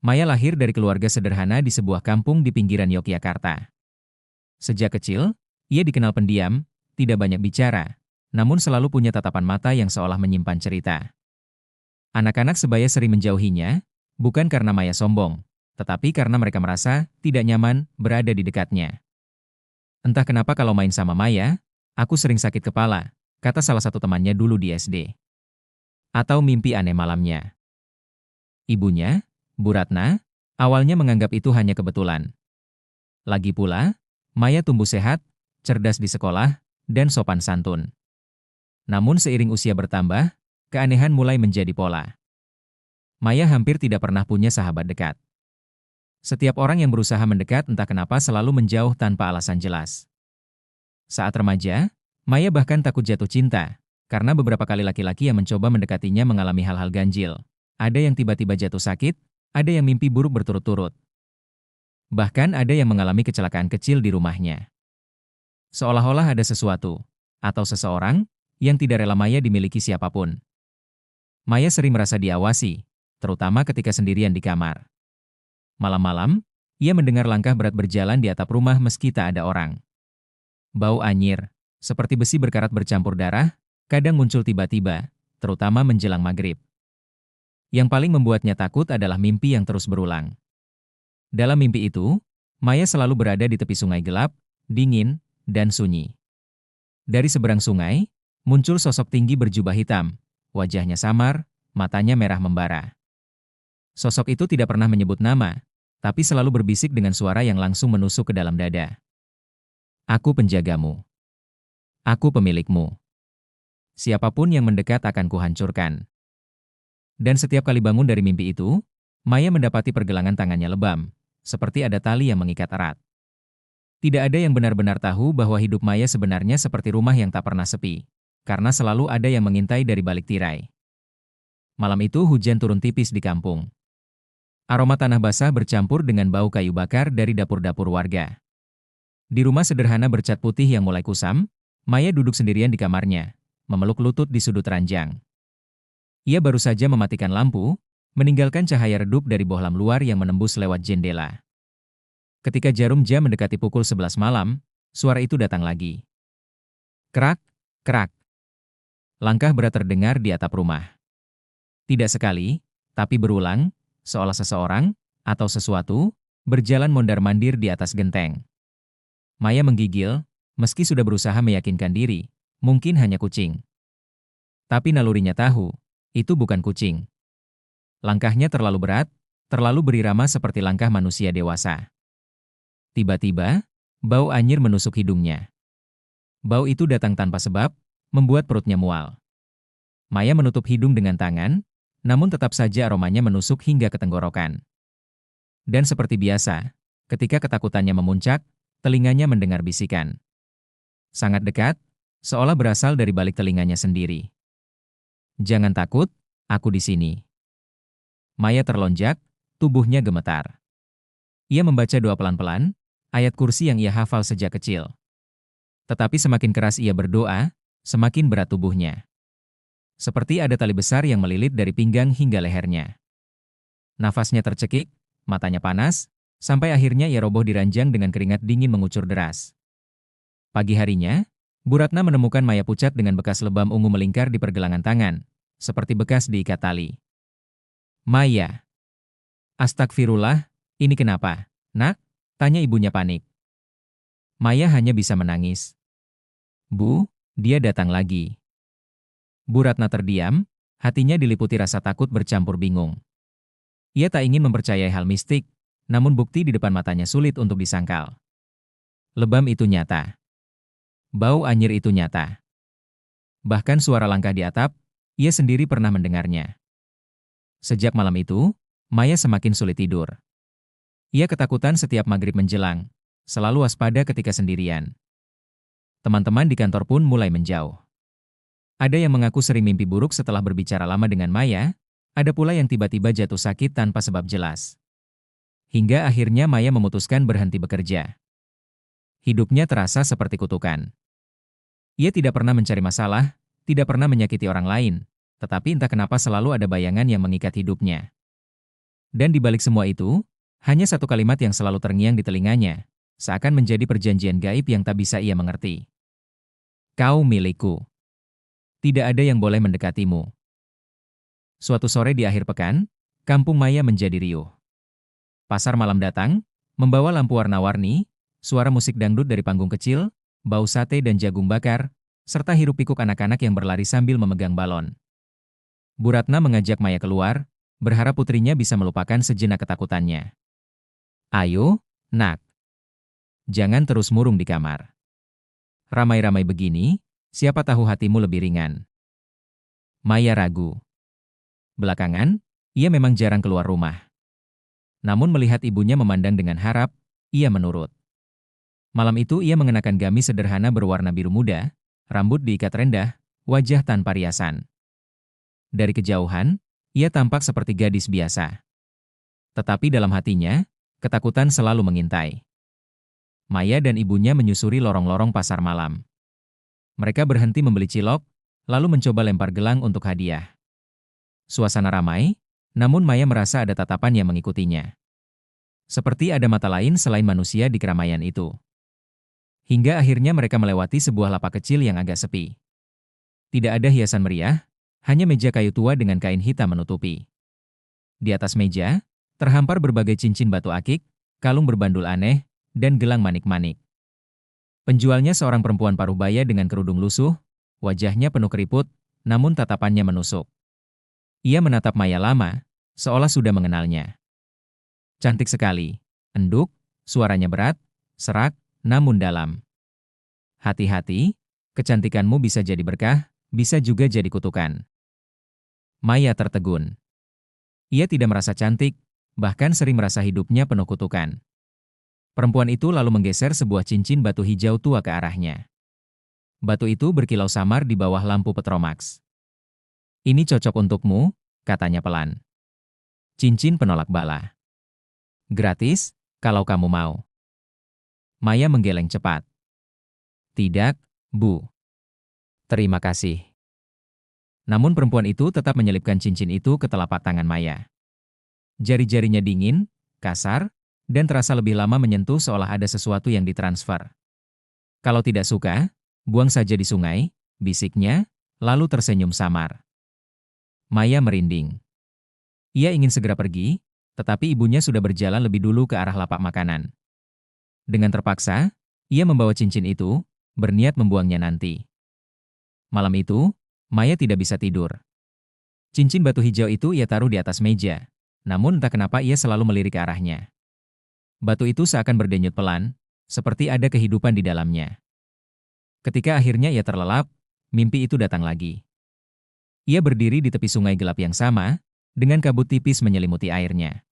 Maya lahir dari keluarga sederhana di sebuah kampung di pinggiran Yogyakarta. Sejak kecil, ia dikenal pendiam, tidak banyak bicara, namun selalu punya tatapan mata yang seolah menyimpan cerita. Anak-anak sebaya sering menjauhinya, bukan karena Maya sombong, tetapi karena mereka merasa tidak nyaman berada di dekatnya. Entah kenapa kalau main sama Maya, aku sering sakit kepala, kata salah satu temannya dulu di SD. Atau mimpi aneh malamnya. Ibunya, Bu Ratna, awalnya menganggap itu hanya kebetulan. Lagi pula, Maya tumbuh sehat, cerdas di sekolah, dan sopan santun. Namun seiring usia bertambah, keanehan mulai menjadi pola. Maya hampir tidak pernah punya sahabat dekat. Setiap orang yang berusaha mendekat entah kenapa selalu menjauh tanpa alasan jelas. Saat remaja, Maya bahkan takut jatuh cinta, karena beberapa kali laki-laki yang mencoba mendekatinya mengalami hal-hal ganjil. Ada yang tiba-tiba jatuh sakit, ada yang mimpi buruk berturut-turut. Bahkan ada yang mengalami kecelakaan kecil di rumahnya. Seolah-olah ada sesuatu, atau seseorang, yang tidak rela Maya dimiliki siapapun. Maya sering merasa diawasi, terutama ketika sendirian di kamar. Malam-malam, ia mendengar langkah berat berjalan di atap rumah meski tak ada orang. Bau anyir, seperti besi berkarat bercampur darah, kadang muncul tiba-tiba, terutama menjelang maghrib. Yang paling membuatnya takut adalah mimpi yang terus berulang. Dalam mimpi itu, Maya selalu berada di tepi sungai gelap, dingin, dan sunyi. Dari seberang sungai, muncul sosok tinggi berjubah hitam, wajahnya samar, matanya merah membara. Sosok itu tidak pernah menyebut nama, tapi selalu berbisik dengan suara yang langsung menusuk ke dalam dada. Aku penjagamu. Aku pemilikmu. Siapapun yang mendekat akan kuhancurkan. Dan setiap kali bangun dari mimpi itu, Maya mendapati pergelangan tangannya lebam, seperti ada tali yang mengikat erat. Tidak ada yang benar-benar tahu bahwa hidup Maya sebenarnya seperti rumah yang tak pernah sepi, karena selalu ada yang mengintai dari balik tirai. Malam itu hujan turun tipis di kampung. Aroma tanah basah bercampur dengan bau kayu bakar dari dapur-dapur warga. Di rumah sederhana bercat putih yang mulai kusam, Maya duduk sendirian di kamarnya, memeluk lutut di sudut ranjang. Ia baru saja mematikan lampu, meninggalkan cahaya redup dari bohlam luar yang menembus lewat jendela. Ketika jarum jam mendekati pukul 11 malam, suara itu datang lagi. Kerak, kerak. Langkah berat terdengar di atap rumah. Tidak sekali, tapi berulang, seolah seseorang, atau sesuatu, berjalan mondar-mandir di atas genteng. Maya menggigil, meski sudah berusaha meyakinkan diri, mungkin hanya kucing. Tapi nalurinya tahu, itu bukan kucing. Langkahnya terlalu berat, terlalu berirama seperti langkah manusia dewasa. Tiba-tiba, bau anyir menusuk hidungnya. Bau itu datang tanpa sebab, membuat perutnya mual. Maya menutup hidung dengan tangan, namun tetap saja aromanya menusuk hingga ke tenggorokan. Dan seperti biasa, ketika ketakutannya memuncak, telinganya mendengar bisikan. Sangat dekat, seolah berasal dari balik telinganya sendiri. Jangan takut, aku di sini. Maya terlonjak, tubuhnya gemetar. Ia membaca doa pelan-pelan, ayat kursi yang ia hafal sejak kecil. Tetapi semakin keras ia berdoa, semakin berat tubuhnya. Seperti ada tali besar yang melilit dari pinggang hingga lehernya. Nafasnya tercekik, matanya panas, sampai akhirnya ia roboh di ranjang dengan keringat dingin mengucur deras. Pagi harinya, Bu Ratna menemukan Maya pucat dengan bekas lebam ungu melingkar di pergelangan tangan, seperti bekas diikat tali. Maya. Astagfirullah, ini kenapa, nak? Tanya ibunya panik. Maya hanya bisa menangis. Bu, dia datang lagi. Bu Ratna terdiam, hatinya diliputi rasa takut bercampur bingung. Ia tak ingin mempercayai hal mistik, namun bukti di depan matanya sulit untuk disangkal. Lebam itu nyata. Bau anyir itu nyata. Bahkan suara langkah di atap, ia sendiri pernah mendengarnya. Sejak malam itu, Maya semakin sulit tidur. Ia ketakutan setiap maghrib menjelang, selalu waspada ketika sendirian. Teman-teman di kantor pun mulai menjauh. Ada yang mengaku sering mimpi buruk setelah berbicara lama dengan Maya, ada pula yang tiba-tiba jatuh sakit tanpa sebab jelas. Hingga akhirnya Maya memutuskan berhenti bekerja. Hidupnya terasa seperti kutukan. Ia tidak pernah mencari masalah, tidak pernah menyakiti orang lain, tetapi entah kenapa selalu ada bayangan yang mengikat hidupnya. Dan di balik semua itu, hanya satu kalimat yang selalu terngiang di telinganya, seakan menjadi perjanjian gaib yang tak bisa ia mengerti. Kau milikku. Tidak ada yang boleh mendekatimu. Suatu sore di akhir pekan, kampung Maya menjadi riuh. Pasar malam datang, membawa lampu warna-warni, suara musik dangdut dari panggung kecil, bau sate dan jagung bakar, serta hiruk-pikuk anak-anak yang berlari sambil memegang balon. Bu Ratna mengajak Maya keluar, berharap putrinya bisa melupakan sejenak ketakutannya. Ayo, nak. Jangan terus murung di kamar. Ramai-ramai begini, siapa tahu hatimu lebih ringan. Maya ragu. Belakangan, ia memang jarang keluar rumah. Namun melihat ibunya memandang dengan harap, ia menurut. Malam itu ia mengenakan gamis sederhana berwarna biru muda, rambut diikat rendah, wajah tanpa riasan. Dari kejauhan, ia tampak seperti gadis biasa. Tetapi dalam hatinya, ketakutan selalu mengintai. Maya dan ibunya menyusuri lorong-lorong pasar malam. Mereka berhenti membeli cilok, lalu mencoba lempar gelang untuk hadiah. Suasana ramai, namun Maya merasa ada tatapan yang mengikutinya. Seperti ada mata lain selain manusia di keramaian itu. Hingga akhirnya mereka melewati sebuah lapak kecil yang agak sepi. Tidak ada hiasan meriah, hanya meja kayu tua dengan kain hitam menutupi. Di atas meja, terhampar berbagai cincin batu akik, kalung berbandul aneh, dan gelang manik-manik. Penjualnya seorang perempuan parubaya dengan kerudung lusuh, wajahnya penuh keriput, namun tatapannya menusuk. Ia menatap Maya lama, seolah sudah mengenalnya. Cantik sekali, enduk, suaranya berat, serak, namun dalam. Hati-hati, kecantikanmu bisa jadi berkah, bisa juga jadi kutukan. Maya tertegun. Ia tidak merasa cantik, bahkan sering merasa hidupnya penuh kutukan. Perempuan itu lalu menggeser sebuah cincin batu hijau tua ke arahnya. Batu itu berkilau samar di bawah lampu petromax. Ini cocok untukmu, katanya pelan. Cincin penolak bala. Gratis, kalau kamu mau. Maya menggeleng cepat. Tidak, Bu. Terima kasih. Namun perempuan itu tetap menyelipkan cincin itu ke telapak tangan Maya. Jari-jarinya dingin, kasar, dan terasa lebih lama menyentuh seolah ada sesuatu yang ditransfer. Kalau tidak suka, buang saja di sungai, bisiknya, lalu tersenyum samar. Maya merinding. Ia ingin segera pergi, tetapi ibunya sudah berjalan lebih dulu ke arah lapak makanan. Dengan terpaksa, ia membawa cincin itu, berniat membuangnya nanti. Malam itu, Maya tidak bisa tidur. Cincin batu hijau itu ia taruh di atas meja, namun entah kenapa ia selalu melirik ke arahnya. Batu itu seakan berdenyut pelan, seperti ada kehidupan di dalamnya. Ketika akhirnya ia terlelap, mimpi itu datang lagi. Ia berdiri di tepi sungai gelap yang sama, dengan kabut tipis menyelimuti airnya.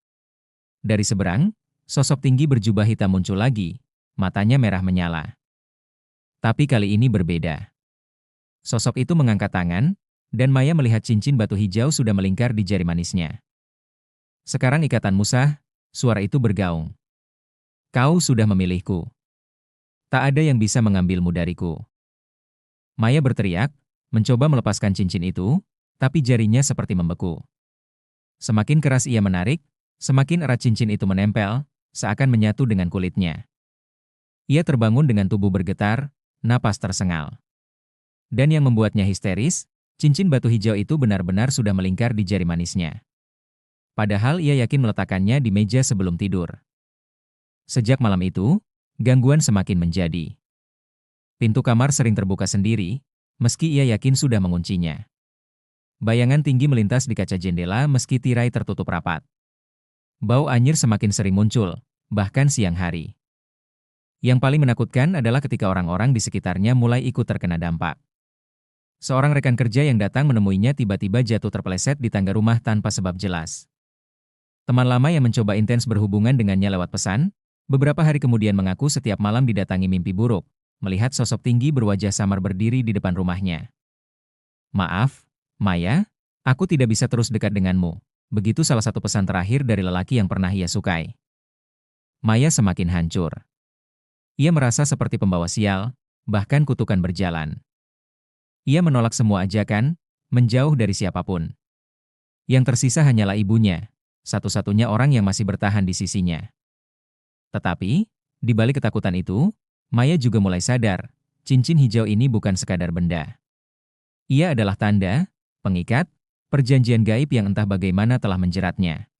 Dari seberang, sosok tinggi berjubah hitam muncul lagi, matanya merah menyala. Tapi kali ini berbeda. Sosok itu mengangkat tangan, dan Maya melihat cincin batu hijau sudah melingkar di jari manisnya. Sekarang ikatan musah, suara itu bergaung. Kau sudah memilihku. Tak ada yang bisa mengambilmu dariku. Maya berteriak, mencoba melepaskan cincin itu, tapi jarinya seperti membeku. Semakin keras ia menarik, semakin erat cincin itu menempel, seakan menyatu dengan kulitnya. Ia terbangun dengan tubuh bergetar, napas tersengal. Dan yang membuatnya histeris, cincin batu hijau itu benar-benar sudah melingkar di jari manisnya. Padahal ia yakin meletakkannya di meja sebelum tidur. Sejak malam itu, gangguan semakin menjadi. Pintu kamar sering terbuka sendiri, meski ia yakin sudah menguncinya. Bayangan tinggi melintas di kaca jendela meski tirai tertutup rapat. Bau anyir semakin sering muncul, bahkan siang hari. Yang paling menakutkan adalah ketika orang-orang di sekitarnya mulai ikut terkena dampak. Seorang rekan kerja yang datang menemuinya tiba-tiba jatuh terpeleset di tangga rumah tanpa sebab jelas. Teman lama yang mencoba intens berhubungan dengannya lewat pesan, beberapa hari kemudian mengaku setiap malam didatangi mimpi buruk, melihat sosok tinggi berwajah samar berdiri di depan rumahnya. Maaf, Maya, aku tidak bisa terus dekat denganmu. Begitu salah satu pesan terakhir dari lelaki yang pernah ia sukai. Maya semakin hancur. Ia merasa seperti pembawa sial, bahkan kutukan berjalan. Ia menolak semua ajakan, menjauh dari siapapun. Yang tersisa hanyalah ibunya, satu-satunya orang yang masih bertahan di sisinya. Tetapi, di balik ketakutan itu, Maya juga mulai sadar, cincin hijau ini bukan sekadar benda. Ia adalah tanda, pengikat, perjanjian gaib yang entah bagaimana telah menjeratnya.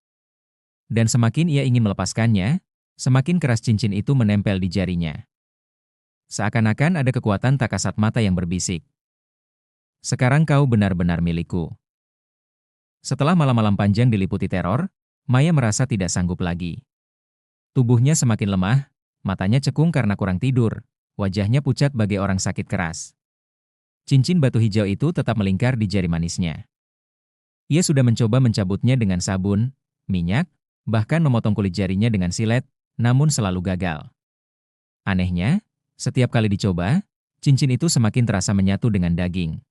Dan semakin ia ingin melepaskannya, semakin keras cincin itu menempel di jarinya. Seakan-akan ada kekuatan tak kasat mata yang berbisik. Sekarang kau benar-benar milikku. Setelah malam-malam panjang diliputi teror, Maya merasa tidak sanggup lagi. Tubuhnya semakin lemah, matanya cekung karena kurang tidur, wajahnya pucat bagai orang sakit keras. Cincin batu hijau itu tetap melingkar di jari manisnya. Ia sudah mencoba mencabutnya dengan sabun, minyak, bahkan memotong kulit jarinya dengan silet, namun selalu gagal. Anehnya, setiap kali dicoba, cincin itu semakin terasa menyatu dengan daging.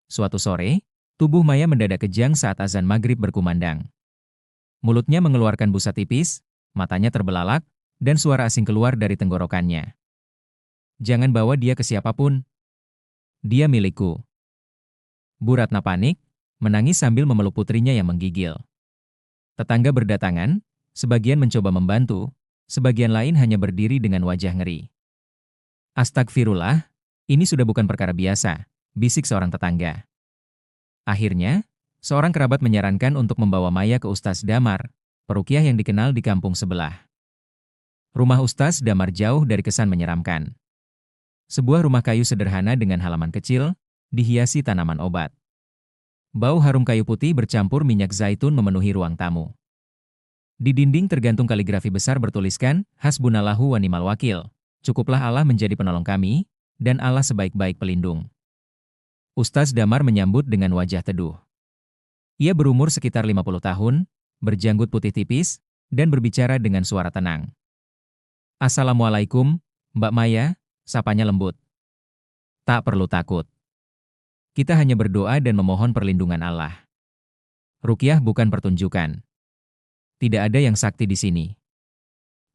Suatu sore, tubuh Maya mendadak kejang saat azan maghrib berkumandang. Mulutnya mengeluarkan busa tipis, matanya terbelalak, dan suara asing keluar dari tenggorokannya. Jangan bawa dia ke siapapun. Dia milikku. Bu Ratna panik, menangis sambil memeluk putrinya yang menggigil. Tetangga berdatangan, sebagian mencoba membantu, sebagian lain hanya berdiri dengan wajah ngeri. Astagfirullah, ini sudah bukan perkara biasa, bisik seorang tetangga. Akhirnya, seorang kerabat menyarankan untuk membawa Maya ke Ustaz Damar, peruqyah yang dikenal di kampung sebelah. Rumah Ustaz Damar jauh dari kesan menyeramkan. Sebuah rumah kayu sederhana dengan halaman kecil, dihiasi tanaman obat. Bau harum kayu putih bercampur minyak zaitun memenuhi ruang tamu. Di dinding tergantung kaligrafi besar bertuliskan, Hasbunallahu wa ni'mal wakil. Cukuplah Allah menjadi penolong kami, dan Allah sebaik-baik pelindung. Ustaz Damar menyambut dengan wajah teduh. Ia berumur sekitar 50 tahun, berjanggut putih tipis, dan berbicara dengan suara tenang. Assalamualaikum, Mbak Maya, sapanya lembut. Tak perlu takut. Kita hanya berdoa dan memohon perlindungan Allah. Ruqyah bukan pertunjukan. Tidak ada yang sakti di sini.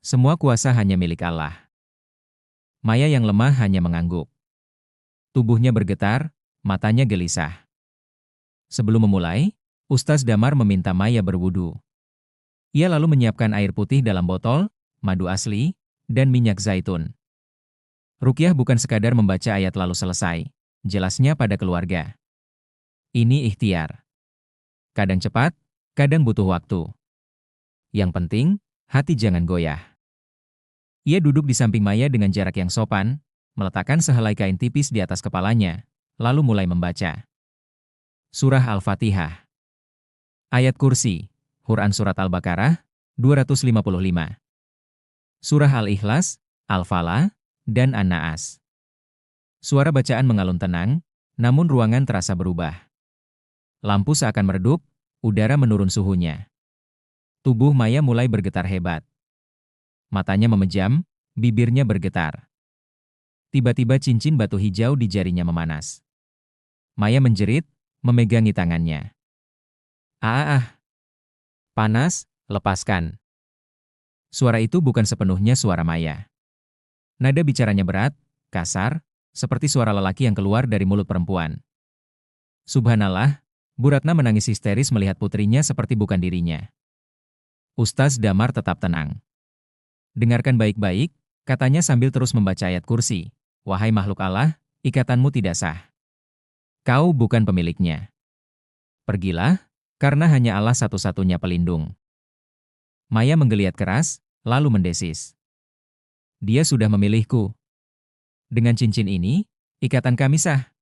Semua kuasa hanya milik Allah. Maya yang lemah hanya mengangguk. Tubuhnya bergetar, matanya gelisah. Sebelum memulai, Ustaz Damar meminta Maya berwudu. Ia lalu menyiapkan air putih dalam botol, madu asli, dan minyak zaitun. Ruqyah bukan sekadar membaca ayat lalu selesai. Jelasnya pada keluarga. Ini ikhtiar. Kadang cepat, kadang butuh waktu. Yang penting, hati jangan goyah. Ia duduk di samping Maya dengan jarak yang sopan, meletakkan sehelai kain tipis di atas kepalanya, lalu mulai membaca. Surah Al-Fatihah. Ayat Kursi, Quran Surat Al-Baqarah, 255. Surah Al-Ikhlas, Al-Falah, dan An-Naas. Suara bacaan mengalun tenang, namun ruangan terasa berubah. Lampu seakan meredup, udara menurun suhunya. Tubuh Maya mulai bergetar hebat. Matanya memejam, bibirnya bergetar. Tiba-tiba cincin batu hijau di jarinya memanas. Maya menjerit, memegangi tangannya. Panas, lepaskan. Suara itu bukan sepenuhnya suara Maya. Nada bicaranya berat, kasar, seperti suara lelaki yang keluar dari mulut perempuan. Subhanallah, Bu Ratna menangis histeris melihat putrinya seperti bukan dirinya. Ustaz Damar tetap tenang. Dengarkan baik-baik, katanya sambil terus membaca ayat kursi. Wahai makhluk Allah, ikatanmu tidak sah. Kau bukan pemiliknya. Pergilah, karena hanya Allah satu-satunya pelindung. Maya menggeliat keras, lalu mendesis. Dia sudah memilihku. Dengan cincin ini, ikatan kami sah.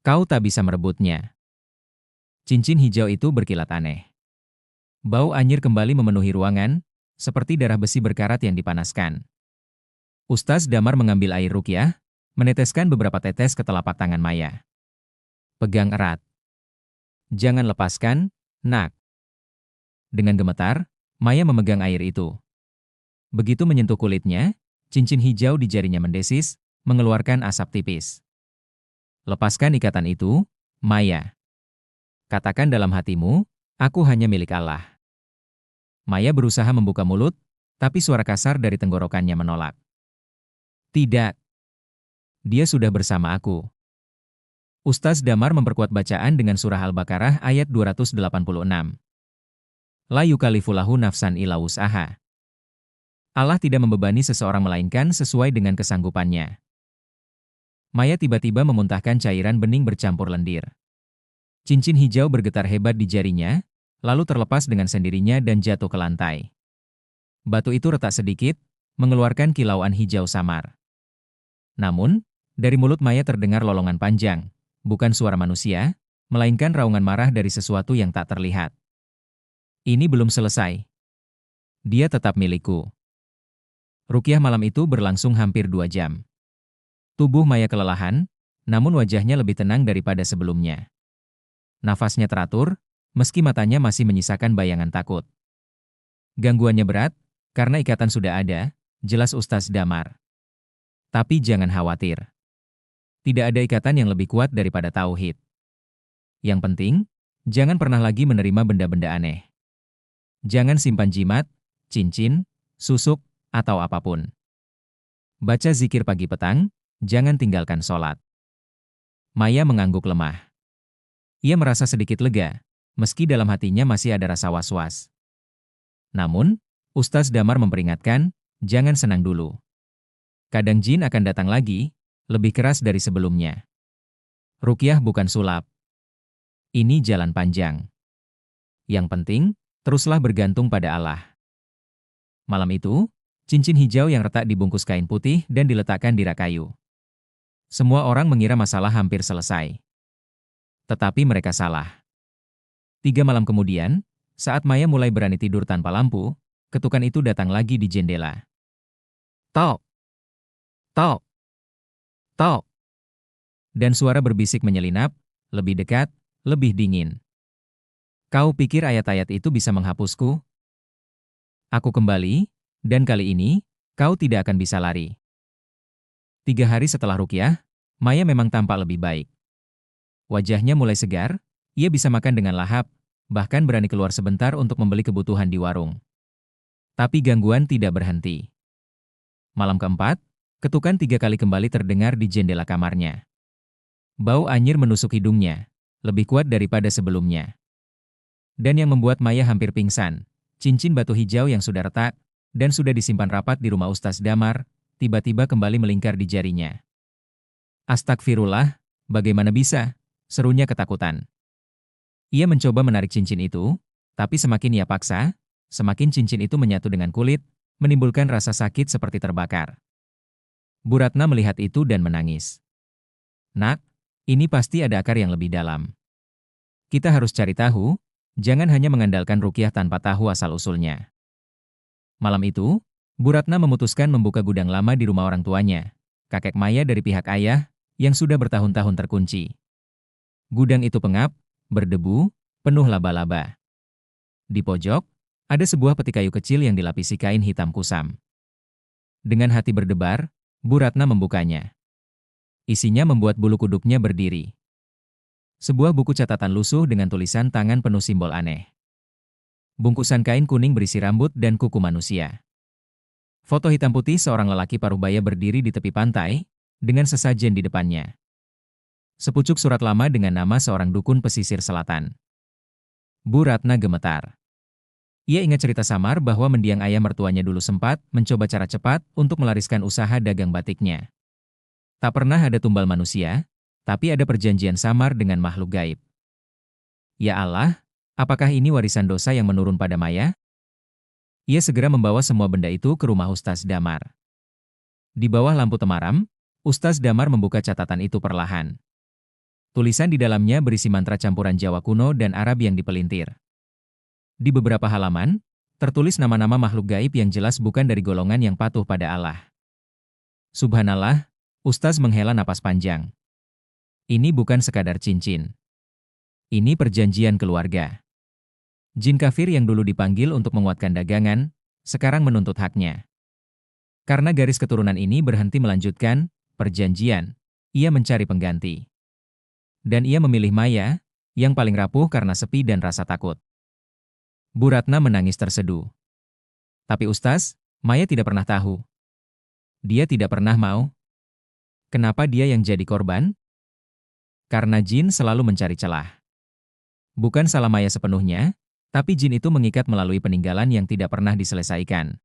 Kau tak bisa merebutnya. Cincin hijau itu berkilat aneh. Bau anyir kembali memenuhi ruangan, seperti darah besi berkarat yang dipanaskan. Ustaz Damar mengambil air ruqyah, meneteskan beberapa tetes ke telapak tangan Maya. Pegang erat. Jangan lepaskan, nak. Dengan gemetar, Maya memegang air itu. Begitu menyentuh kulitnya, cincin hijau di jarinya mendesis, mengeluarkan asap tipis. Lepaskan ikatan itu, Maya. Katakan dalam hatimu, aku hanya milik Allah. Maya berusaha membuka mulut, tapi suara kasar dari tenggorokannya menolak. Tidak. Dia sudah bersama aku. Ustaz Damar memperkuat bacaan dengan surah Al-Baqarah ayat 286. La yukallifulahu nafsan illa wus'aha. Allah tidak membebani seseorang melainkan sesuai dengan kesanggupannya. Maya tiba-tiba memuntahkan cairan bening bercampur lendir. Cincin hijau bergetar hebat di jarinya, lalu terlepas dengan sendirinya dan jatuh ke lantai. Batu itu retak sedikit, mengeluarkan kilauan hijau samar. Namun, dari mulut Maya terdengar lolongan panjang, bukan suara manusia, melainkan raungan marah dari sesuatu yang tak terlihat. Ini belum selesai. Dia tetap milikku. Ruqyah malam itu berlangsung hampir 2 jam. Tubuh Maya kelelahan, namun wajahnya lebih tenang daripada sebelumnya. Nafasnya teratur, meski matanya masih menyisakan bayangan takut. Gangguannya berat, karena ikatan sudah ada, jelas Ustaz Damar. Tapi jangan khawatir. Tidak ada ikatan yang lebih kuat daripada tauhid. Yang penting, jangan pernah lagi menerima benda-benda aneh. Jangan simpan jimat, cincin, susuk, atau apapun. Baca zikir pagi petang, jangan tinggalkan sholat. Maya mengangguk lemah. Ia merasa sedikit lega, meski dalam hatinya masih ada rasa was-was. Namun, Ustaz Damar memperingatkan, jangan senang dulu. Kadang jin akan datang lagi, lebih keras dari sebelumnya. Ruqyah bukan sulap. Ini jalan panjang. Yang penting, teruslah bergantung pada Allah. Malam itu, cincin hijau yang retak dibungkus kain putih dan diletakkan di rak kayu. Semua orang mengira masalah hampir selesai. Tetapi mereka salah. 3 malam kemudian, saat Maya mulai berani tidur tanpa lampu, ketukan itu datang lagi di jendela. Tok! Tok! Tok! Dan suara berbisik menyelinap, lebih dekat, lebih dingin. Kau pikir ayat-ayat itu bisa menghapusku? Aku kembali, dan kali ini, kau tidak akan bisa lari. 3 hari setelah ruqyah, Maya memang tampak lebih baik. Wajahnya mulai segar, ia bisa makan dengan lahap, bahkan berani keluar sebentar untuk membeli kebutuhan di warung. Tapi gangguan tidak berhenti. Malam keempat, ketukan 3 kali kembali terdengar di jendela kamarnya. Bau anyir menusuk hidungnya, lebih kuat daripada sebelumnya. Dan yang membuat Maya hampir pingsan, cincin batu hijau yang sudah retak, dan sudah disimpan rapat di rumah Ustaz Damar, tiba-tiba kembali melingkar di jarinya. Astagfirullah, bagaimana bisa? Serunya ketakutan. Ia mencoba menarik cincin itu, tapi semakin ia paksa, semakin cincin itu menyatu dengan kulit, menimbulkan rasa sakit seperti terbakar. Bu Ratna melihat itu dan menangis. Nak, ini pasti ada akar yang lebih dalam. Kita harus cari tahu, jangan hanya mengandalkan ruqyah tanpa tahu asal-usulnya. Malam itu, Bu Ratna memutuskan membuka gudang lama di rumah orang tuanya, kakek Maya dari pihak ayah, yang sudah bertahun-tahun terkunci. Gudang itu pengap, berdebu, penuh laba-laba. Di pojok, ada sebuah peti kayu kecil yang dilapisi kain hitam kusam. Dengan hati berdebar, Bu Ratna membukanya. Isinya membuat bulu kuduknya berdiri. Sebuah buku catatan lusuh dengan tulisan tangan penuh simbol aneh. Bungkusan kain kuning berisi rambut dan kuku manusia. Foto hitam putih seorang lelaki paruh baya berdiri di tepi pantai, dengan sesajen di depannya. Sepucuk surat lama dengan nama seorang dukun pesisir selatan. Bu Ratna gemetar. Ia ingat cerita samar bahwa mendiang ayah mertuanya dulu sempat mencoba cara cepat untuk melariskan usaha dagang batiknya. Tak pernah ada tumbal manusia, tapi ada perjanjian samar dengan makhluk gaib. Ya Allah, apakah ini warisan dosa yang menurun pada Maya? Ia segera membawa semua benda itu ke rumah Ustaz Damar. Di bawah lampu temaram, Ustaz Damar membuka catatan itu perlahan. Tulisan di dalamnya berisi mantra campuran Jawa kuno dan Arab yang dipelintir. Di beberapa halaman, tertulis nama-nama makhluk gaib yang jelas bukan dari golongan yang patuh pada Allah. Subhanallah, Ustaz menghela napas panjang. Ini bukan sekadar cincin. Ini perjanjian keluarga. Jin kafir yang dulu dipanggil untuk menguatkan dagangan, sekarang menuntut haknya. Karena garis keturunan ini berhenti melanjutkan perjanjian, ia mencari pengganti. Dan ia memilih Maya, yang paling rapuh karena sepi dan rasa takut. Bu Ratna menangis terseduh. Tapi Ustaz, Maya tidak pernah tahu. Dia tidak pernah mau. Kenapa dia yang jadi korban? Karena jin selalu mencari celah. Bukan salah Maya sepenuhnya, Tapi jin itu mengikat melalui peninggalan yang tidak pernah diselesaikan.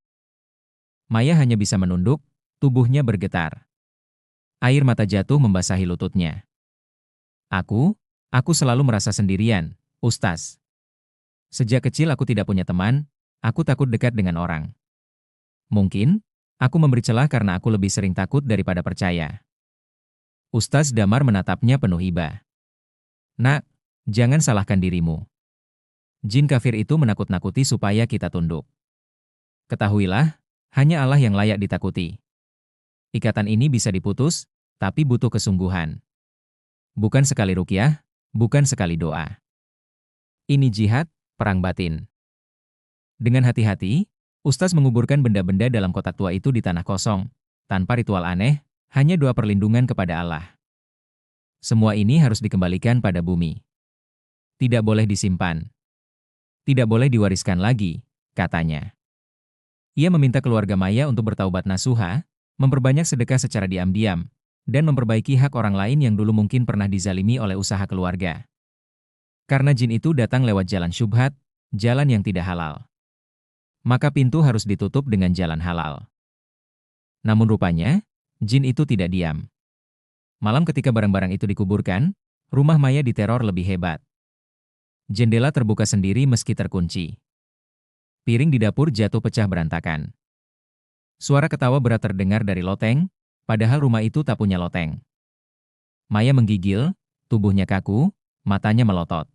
Maya hanya bisa menunduk, tubuhnya bergetar. Air mata jatuh membasahi lututnya. Aku selalu merasa sendirian, Ustaz. Sejak kecil aku tidak punya teman, aku takut dekat dengan orang. Mungkin, aku memberi celah karena aku lebih sering takut daripada percaya. Ustaz Damar menatapnya penuh hibah. Nak, jangan salahkan dirimu. Jin kafir itu menakut-nakuti supaya kita tunduk. Ketahuilah, hanya Allah yang layak ditakuti. Ikatan ini bisa diputus, tapi butuh kesungguhan. Bukan sekali ruqyah, bukan sekali doa. Ini jihad, perang batin. Dengan hati-hati, Ustaz menguburkan benda-benda dalam kotak tua itu di tanah kosong, tanpa ritual aneh, hanya doa perlindungan kepada Allah. Semua ini harus dikembalikan pada bumi. Tidak boleh disimpan. Tidak boleh diwariskan lagi, katanya. Ia meminta keluarga Maya untuk bertaubat nasuha, memperbanyak sedekah secara diam-diam, dan memperbaiki hak orang lain yang dulu mungkin pernah dizalimi oleh usaha keluarga. Karena jin itu datang lewat jalan syubhat, jalan yang tidak halal. Maka pintu harus ditutup dengan jalan halal. Namun rupanya, jin itu tidak diam. Malam ketika barang-barang itu dikuburkan, rumah Maya diteror lebih hebat. Jendela terbuka sendiri meski terkunci. Piring di dapur jatuh pecah berantakan. Suara ketawa berat terdengar dari loteng, padahal rumah itu tak punya loteng. Maya menggigil, tubuhnya kaku, matanya melotot.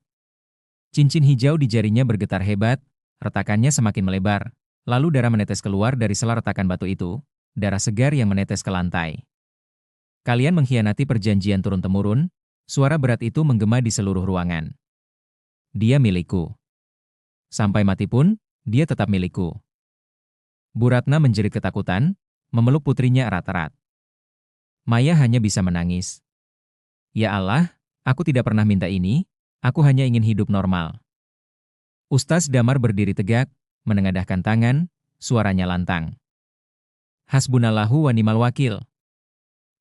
Cincin hijau di jarinya bergetar hebat, retakannya semakin melebar, lalu darah menetes keluar dari sela retakan batu itu, darah segar yang menetes ke lantai. Kalian mengkhianati perjanjian turun-temurun, suara berat itu menggema di seluruh ruangan. Dia milikku. Sampai mati pun, dia tetap milikku. Bu Ratna menjerit ketakutan, memeluk putrinya erat-erat. Maya hanya bisa menangis. Ya Allah, aku tidak pernah minta ini, aku hanya ingin hidup normal. Ustaz Damar berdiri tegak, menengadahkan tangan, suaranya lantang. Hasbunallahu wa ni'mal wakil.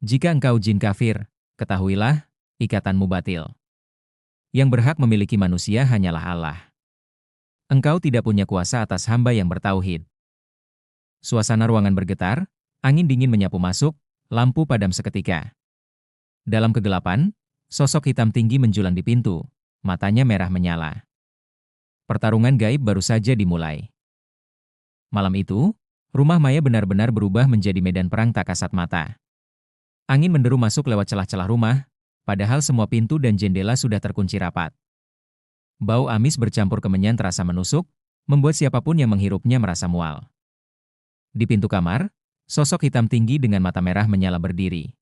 Jika engkau jin kafir, ketahuilah, ikatanmu batil. Yang berhak memiliki manusia hanyalah Allah. Engkau tidak punya kuasa atas hamba yang bertauhid. Suasana ruangan bergetar, angin dingin menyapu masuk, lampu padam seketika. Dalam kegelapan, sosok hitam tinggi menjulang di pintu, matanya merah menyala. Pertarungan gaib baru saja dimulai. Malam itu, rumah Maya benar-benar berubah menjadi medan perang tak kasat mata. Angin menderu masuk lewat celah-celah rumah, padahal semua pintu dan jendela sudah terkunci rapat. Bau amis bercampur kemenyan terasa menusuk, membuat siapapun yang menghirupnya merasa mual. Di pintu kamar, sosok hitam tinggi dengan mata merah menyala berdiri.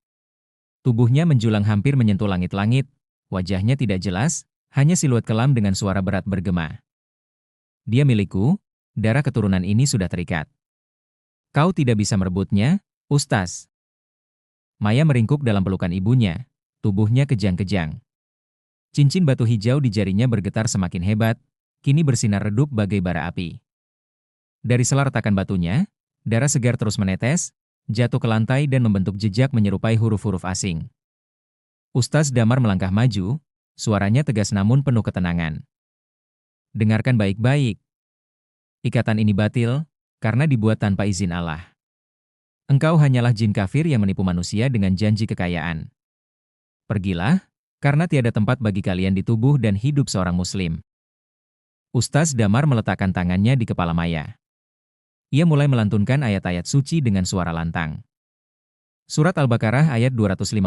Tubuhnya menjulang hampir menyentuh langit-langit, wajahnya tidak jelas, hanya siluet kelam dengan suara berat bergema. Dia milikku, darah keturunan ini sudah terikat. Kau tidak bisa merebutnya, Ustaz. Maya meringkuk dalam pelukan ibunya, tubuhnya kejang-kejang. Cincin batu hijau di jarinya bergetar semakin hebat, kini bersinar redup bagai bara api. Dari sela retakan batunya, darah segar terus menetes, jatuh ke lantai dan membentuk jejak menyerupai huruf-huruf asing. Ustaz Damar melangkah maju, suaranya tegas namun penuh ketenangan. Dengarkan baik-baik. Ikatan ini batil, karena dibuat tanpa izin Allah. Engkau hanyalah jin kafir yang menipu manusia dengan janji kekayaan. Pergilah, karena tiada tempat bagi kalian di tubuh dan hidup seorang muslim. Ustaz Damar meletakkan tangannya di kepala Maya. Ia mulai melantunkan ayat-ayat suci dengan suara lantang. Surat Al-Baqarah ayat 255,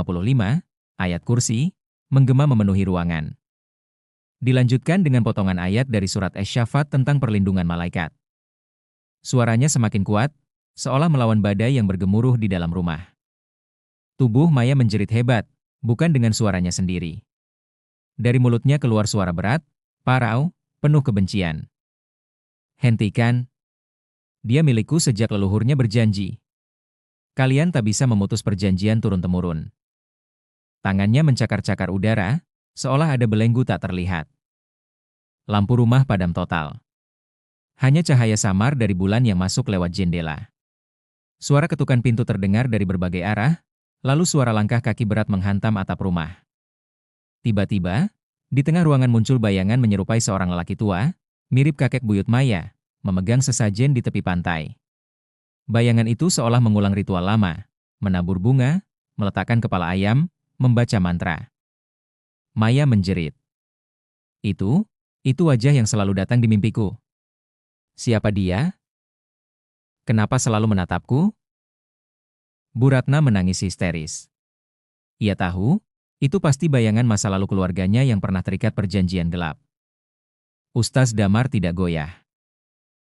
ayat kursi, menggema memenuhi ruangan. Dilanjutkan dengan potongan ayat dari surat Asy-Syafat tentang perlindungan malaikat. Suaranya semakin kuat, seolah melawan badai yang bergemuruh di dalam rumah. Tubuh Maya menjerit hebat, bukan dengan suaranya sendiri. Dari mulutnya keluar suara berat, parau, penuh kebencian. Hentikan. Dia milikku sejak leluhurnya berjanji. Kalian tak bisa memutus perjanjian turun-temurun. Tangannya mencakar-cakar udara, seolah ada belenggu tak terlihat. Lampu rumah padam total. Hanya cahaya samar dari bulan yang masuk lewat jendela. Suara ketukan pintu terdengar dari berbagai arah, lalu suara langkah kaki berat menghantam atap rumah. Tiba-tiba, di tengah ruangan muncul bayangan menyerupai seorang lelaki tua, mirip kakek buyut Maya, memegang sesajen di tepi pantai. Bayangan itu seolah mengulang ritual lama, menabur bunga, meletakkan kepala ayam, membaca mantra. Maya menjerit. Itu wajah yang selalu datang di mimpiku. Siapa dia? Kenapa selalu menatapku? Bu Ratna menangis histeris. Ia tahu, itu pasti bayangan masa lalu keluarganya yang pernah terikat perjanjian gelap. Ustaz Damar tidak goyah.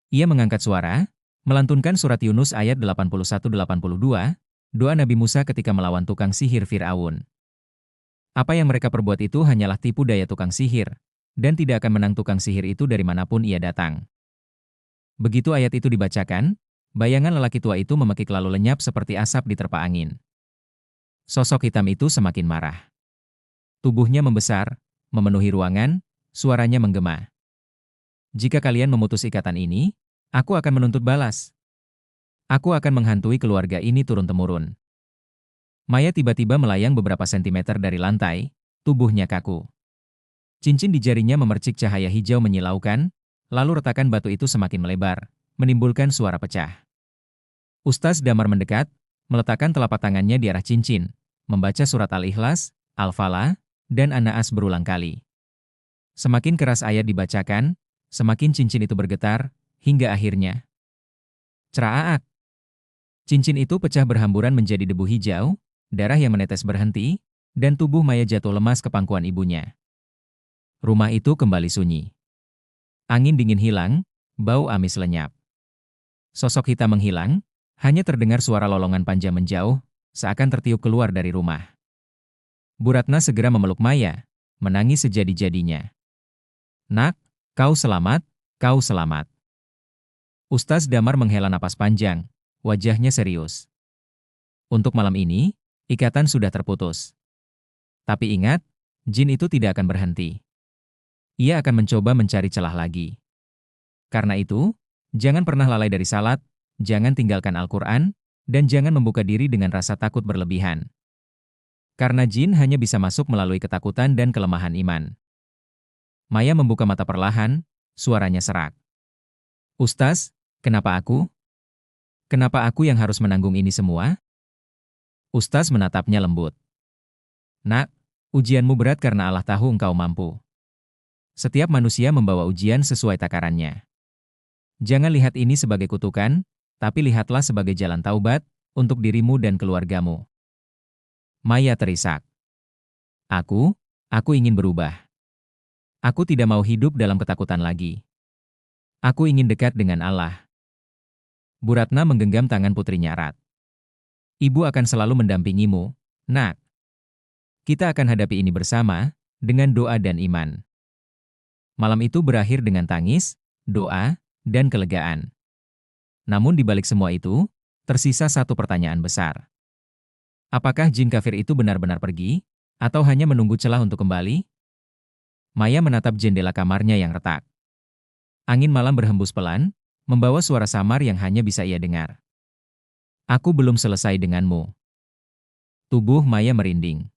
Ia mengangkat suara, melantunkan surat Yunus ayat 81-82, doa Nabi Musa ketika melawan tukang sihir Fir'aun. Apa yang mereka perbuat itu hanyalah tipu daya tukang sihir, dan tidak akan menang tukang sihir itu dari manapun ia datang. Begitu ayat itu dibacakan, bayangan lelaki tua itu memekik lalu lenyap seperti asap diterpa angin. Sosok hitam itu semakin marah. Tubuhnya membesar, memenuhi ruangan, suaranya menggema. Jika kalian memutus ikatan ini, aku akan menuntut balas. Aku akan menghantui keluarga ini turun-temurun. Maya tiba-tiba melayang beberapa sentimeter dari lantai, tubuhnya kaku. Cincin di jarinya memercik cahaya hijau menyilaukan, lalu retakan batu itu semakin melebar, menimbulkan suara pecah. Ustaz Damar mendekat, meletakkan telapak tangannya di arah cincin, membaca surat Al-Ikhlas, Al-Falah, dan An-Naas berulang kali. Semakin keras ayat dibacakan, semakin cincin itu bergetar, hingga akhirnya. Ceraak! Cincin itu pecah berhamburan menjadi debu hijau, darah yang menetes berhenti, dan tubuh Maya jatuh lemas ke pangkuan ibunya. Rumah itu kembali sunyi. Angin dingin hilang, bau amis lenyap. Sosok hitam menghilang, hanya terdengar suara lolongan panjang menjauh, seakan tertiup keluar dari rumah. Bu Ratna segera memeluk Maya, menangis sejadi-jadinya. Nak, kau selamat, kau selamat. Ustaz Damar menghela napas panjang, wajahnya serius. Untuk malam ini, ikatan sudah terputus. Tapi ingat, jin itu tidak akan berhenti. Ia akan mencoba mencari celah lagi. Karena itu, jangan pernah lalai dari salat, jangan tinggalkan Al-Quran, dan jangan membuka diri dengan rasa takut berlebihan. Karena jin hanya bisa masuk melalui ketakutan dan kelemahan iman. Maya membuka mata perlahan, suaranya serak. Ustaz, kenapa aku? Kenapa aku yang harus menanggung ini semua? Ustaz menatapnya lembut. Nak, ujianmu berat karena Allah tahu engkau mampu. Setiap manusia membawa ujian sesuai takarannya. Jangan lihat ini sebagai kutukan, tapi lihatlah sebagai jalan taubat untuk dirimu dan keluargamu. Maya terisak. Aku ingin berubah. Aku tidak mau hidup dalam ketakutan lagi. Aku ingin dekat dengan Allah. Bu Ratna menggenggam tangan putrinya erat. Ibu akan selalu mendampingimu, nak. Kita akan hadapi ini bersama, dengan doa dan iman. Malam itu berakhir dengan tangis, doa, dan kelegaan. Namun di balik semua itu, tersisa satu pertanyaan besar. Apakah jin kafir itu benar-benar pergi, atau hanya menunggu celah untuk kembali? Maya menatap jendela kamarnya yang retak. Angin malam berhembus pelan, membawa suara samar yang hanya bisa ia dengar. Aku belum selesai denganmu. Tubuh Maya merinding.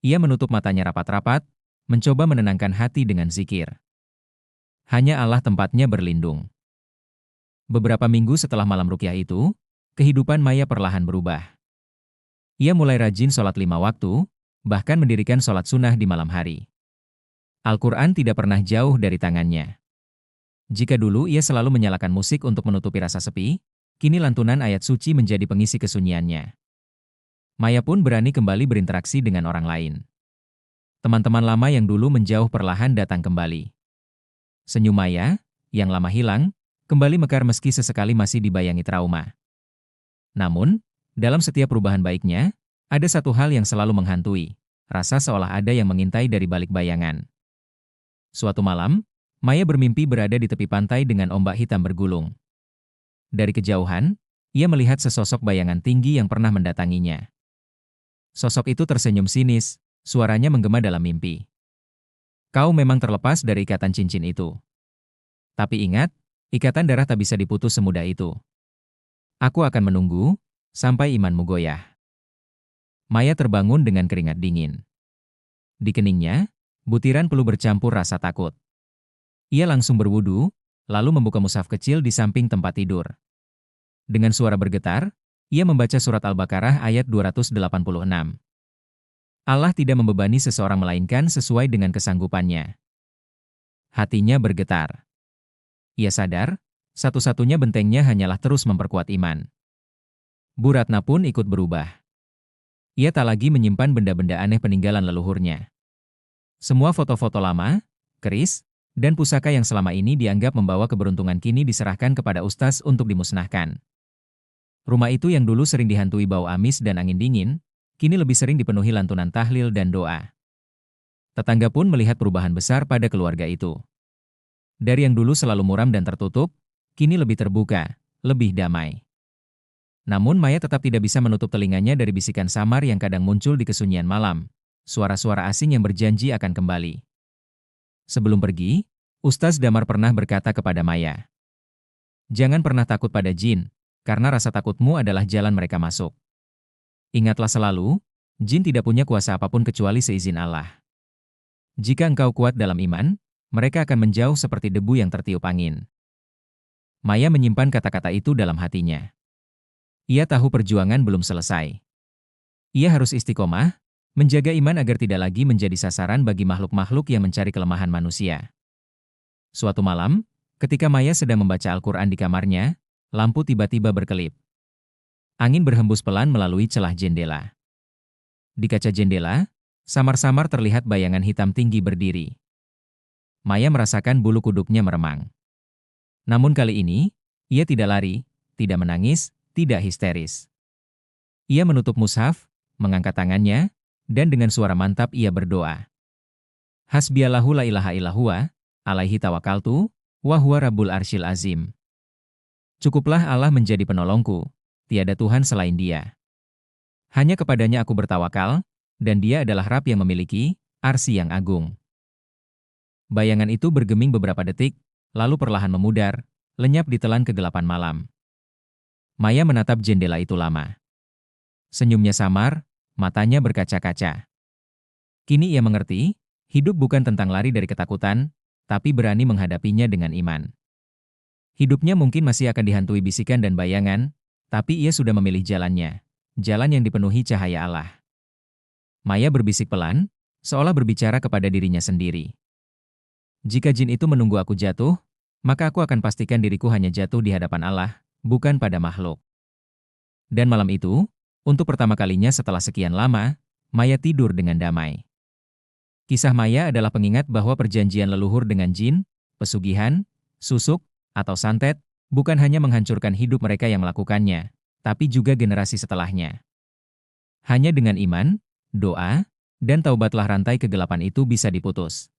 Ia menutup matanya rapat-rapat, mencoba menenangkan hati dengan zikir. Hanya Allah tempatnya berlindung. Beberapa minggu setelah malam rukyah itu, kehidupan Maya perlahan berubah. Ia mulai rajin sholat 5 waktu, bahkan mendirikan sholat sunnah di malam hari. Al-Quran tidak pernah jauh dari tangannya. Jika dulu ia selalu menyalakan musik untuk menutupi rasa sepi, kini lantunan ayat suci menjadi pengisi kesunyiannya. Maya pun berani kembali berinteraksi dengan orang lain. Teman-teman lama yang dulu menjauh perlahan datang kembali. Senyum Maya, yang lama hilang, kembali mekar meski sesekali masih dibayangi trauma. Namun, dalam setiap perubahan baiknya, ada satu hal yang selalu menghantui, rasa seolah ada yang mengintai dari balik bayangan. Suatu malam, Maya bermimpi berada di tepi pantai dengan ombak hitam bergulung. Dari kejauhan, ia melihat sesosok bayangan tinggi yang pernah mendatanginya. Sosok itu tersenyum sinis, suaranya menggema dalam mimpi. Kau memang terlepas dari ikatan cincin itu. Tapi ingat, ikatan darah tak bisa diputus semudah itu. Aku akan menunggu, sampai imanmu goyah. Maya terbangun dengan keringat dingin. Di keningnya, butiran peluh bercampur rasa takut. Ia langsung berwudu, lalu membuka mushaf kecil di samping tempat tidur. Dengan suara bergetar, ia membaca surat Al-Baqarah ayat 286. Allah tidak membebani seseorang melainkan sesuai dengan kesanggupannya. Hatinya bergetar. Ia sadar, satu-satunya bentengnya hanyalah terus memperkuat iman. Bu Ratna pun ikut berubah. Ia tak lagi menyimpan benda-benda aneh peninggalan leluhurnya. Semua foto-foto lama, keris, dan pusaka yang selama ini dianggap membawa keberuntungan kini diserahkan kepada ustaz untuk dimusnahkan. Rumah itu yang dulu sering dihantui bau amis dan angin dingin, kini lebih sering dipenuhi lantunan tahlil dan doa. Tetangga pun melihat perubahan besar pada keluarga itu. Dari yang dulu selalu muram dan tertutup, kini lebih terbuka, lebih damai. Namun Maya tetap tidak bisa menutup telinganya dari bisikan samar yang kadang muncul di kesunyian malam, suara-suara asing yang berjanji akan kembali. Sebelum pergi, Ustaz Damar pernah berkata kepada Maya, "Jangan pernah takut pada jin, karena rasa takutmu adalah jalan mereka masuk. Ingatlah selalu, jin tidak punya kuasa apapun kecuali seizin Allah. Jika engkau kuat dalam iman, mereka akan menjauh seperti debu yang tertiup angin." Maya menyimpan kata-kata itu dalam hatinya. Ia tahu perjuangan belum selesai. Ia harus istiqomah, menjaga iman agar tidak lagi menjadi sasaran bagi makhluk-makhluk yang mencari kelemahan manusia. Suatu malam, ketika Maya sedang membaca Al-Quran di kamarnya, lampu tiba-tiba berkelip. Angin berhembus pelan melalui celah jendela. Di kaca jendela, samar-samar terlihat bayangan hitam tinggi berdiri. Maya merasakan bulu kuduknya meremang. Namun kali ini, ia tidak lari, tidak menangis, tidak histeris. Ia menutup mushaf, mengangkat tangannya, dan dengan suara mantap ia berdoa. Hasbiyallahu la ilaha illahuwa, alaihi tawakkaltu, wa huwa rabbul arsyil azim. Cukuplah Allah menjadi penolongku, tiada Tuhan selain Dia. Hanya kepadanya aku bertawakal, dan Dia adalah Rabb yang memiliki arsy yang agung. Bayangan itu bergeming beberapa detik, lalu perlahan memudar, lenyap ditelan kegelapan malam. Maya menatap jendela itu lama. Senyumnya samar, matanya berkaca-kaca. Kini ia mengerti, hidup bukan tentang lari dari ketakutan, tapi berani menghadapinya dengan iman. Hidupnya mungkin masih akan dihantui bisikan dan bayangan, tapi ia sudah memilih jalannya, jalan yang dipenuhi cahaya Allah. Maya berbisik pelan, seolah berbicara kepada dirinya sendiri. Jika jin itu menunggu aku jatuh, maka aku akan pastikan diriku hanya jatuh di hadapan Allah, bukan pada makhluk. Dan malam itu, untuk pertama kalinya setelah sekian lama, Maya tidur dengan damai. Kisah Maya adalah pengingat bahwa perjanjian leluhur dengan jin, pesugihan, susuk, atau santet, bukan hanya menghancurkan hidup mereka yang melakukannya, tapi juga generasi setelahnya. Hanya dengan iman, doa, dan taubatlah rantai kegelapan itu bisa diputus.